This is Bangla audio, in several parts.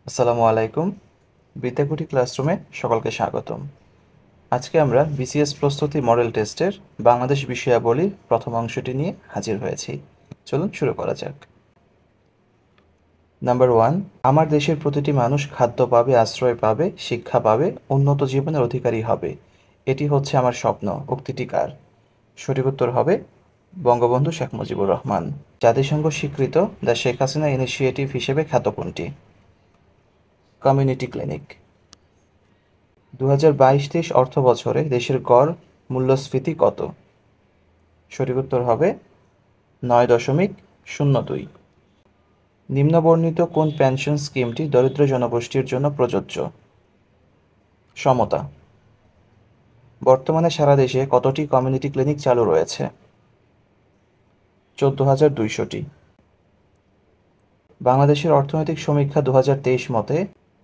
আসসালামু আলাইকুম। বিদ্যাকুটি ক্লাসরুমে সকলকে স্বাগতম। আজকে আমরা বিসিএস প্রস্তুতি মডেল টেস্টের বাংলাদেশ বিষয়াবলীর প্রথম অংশটি নিয়ে হাজির হয়েছি। চলুন শুরু করা যাক। নাম্বার 1, আমার দেশের প্রতিটি মানুষ খাদ্য পাবে, আশ্রয় পাবে, শিক্ষা পাবে, উন্নত জীবনের অধিকারী হবে। এটি হচ্ছে আমার স্বপ্ন। উক্তিটি কার? সঠিক উত্তর হবে বঙ্গবন্ধু শেখ মুজিবুর রহমান। জাতিসংঘ স্বীকৃত দ্য শেখ হাসিনা ইনিশিয়েটিভ হিসেবে খ্যাত কোনটি? Community clinic. 2022-23 অর্থবছরে দেশের গড় মূল্যস্ফীতি কত? সঠিক উত্তর হবে 9.02। নিম্নবর্ণিত কোন পেনশন স্কিমটি দরিদ্র জনগোষ্ঠীর জন্য প্রযোজ্য? সমতা। বর্তমানে সারা দেশে কতটি কমিউনিটি ক্লিনিক চালু রয়েছে? 14,200টি। বাংলাদেশের অর্থনৈতিক সমীক্ষা 2023 মতে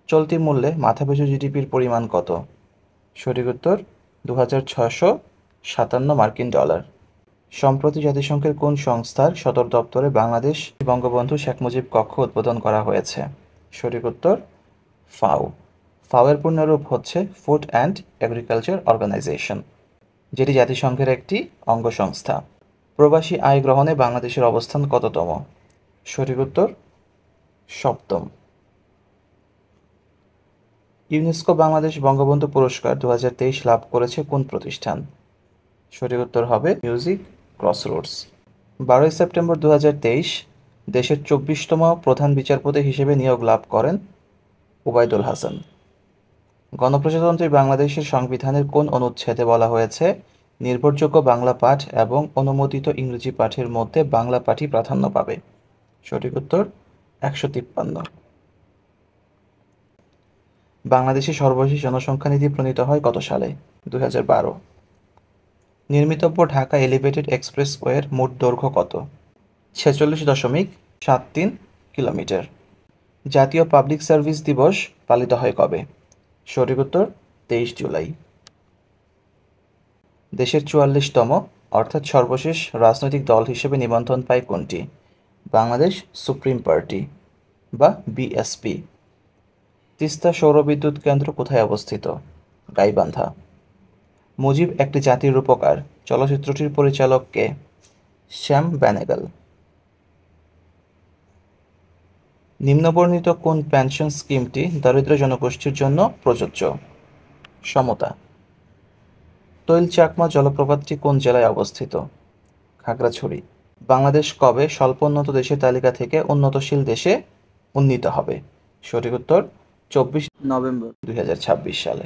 চলতি মূল্যে মাথাপিছু জিডিপির পরিমাণ কত? সঠিক উত্তর 2,657 মার্কিন ডলার। সম্প্রতি জাতিসংঘের কোন সংস্থার সদর দপ্তরে বাংলাদেশ বঙ্গবন্ধু শেখ মুজিব কক্ষ উদ্বোধন করা হয়েছে? সঠিক উত্তর ফাও। ফাও এর পূর্ণরূপ হচ্ছে ফুড অ্যান্ড এগ্রিকালচার অর্গানাইজেশন, যেটি জাতিসংঘের একটি অঙ্গ সংস্থা। প্রবাসী আয় গ্রহণে বাংলাদেশের অবস্থান কততম? সঠিক উত্তর সপ্তম। ইউনেস্কো বাংলাদেশ বঙ্গবন্ধু পুরস্কার 2023 লাভ করেছে কোন প্রতিষ্ঠান? সঠিক উত্তর হবে মিউজিক ক্রসরোডস। 12 সেপ্টেম্বর 2023 দেশের 24তম প্রধান বিচারপতি হিসেবে নিয়োগ লাভ করেন ওবায়দুল হাসান। গণপ্রজাতন্ত্রী বাংলাদেশের সংবিধানের কোন অনুচ্ছেদে বলা হয়েছে নির্ভরযোগ্য বাংলা পাঠ এবং অনুমোদিত ইংরেজি পাঠের মধ্যে বাংলা পাঠই প্রাধান্য পাবে? সঠিক উত্তর 153। বাংলাদেশে সর্বশেষ জনসংখ্যা নীতি প্রণীত হয় কত সালে? 2012। নির্মিতব্য ঢাকা এলিভেটেড এক্সপ্রেসওয়ের মোট দৈর্ঘ্য কত? 46.73 কিলোমিটার। জাতীয় পাবলিক সার্ভিস দিবস পালিত হয় কবে? সঠিক উত্তর 23 জুলাই। দেশের 44তম অর্থাৎ সর্বশেষ রাজনৈতিক দল হিসেবে নিবন্ধন পায় কোনটি? বাংলাদেশ সুপ্রিম পার্টি বা বিএসপি। তিস্তা সৌরবিদ্যুৎ কেন্দ্র কোথায় অবস্থিত? গাইবান্ধা। মুজিব একটি জাতির রূপকার চলচ্চিত্রটির পরিচালক কে? শ্যাম বেনেগল। নিম্নবর্ণিত কোন পেনশন স্কিমটি দরিদ্র জনগোষ্ঠীর জন্য প্রযোজ্য? সমতা। তৈল চাকমা জলপ্রপাতটি কোন জেলায় অবস্থিত? খাগড়াছড়ি। বাংলাদেশ কবে স্বল্পোন্নত দেশের তালিকা থেকে উন্নতশীল দেশে উন্নীত হবে? সঠিক উত্তর 24 নভেম্বর 2026 সালে।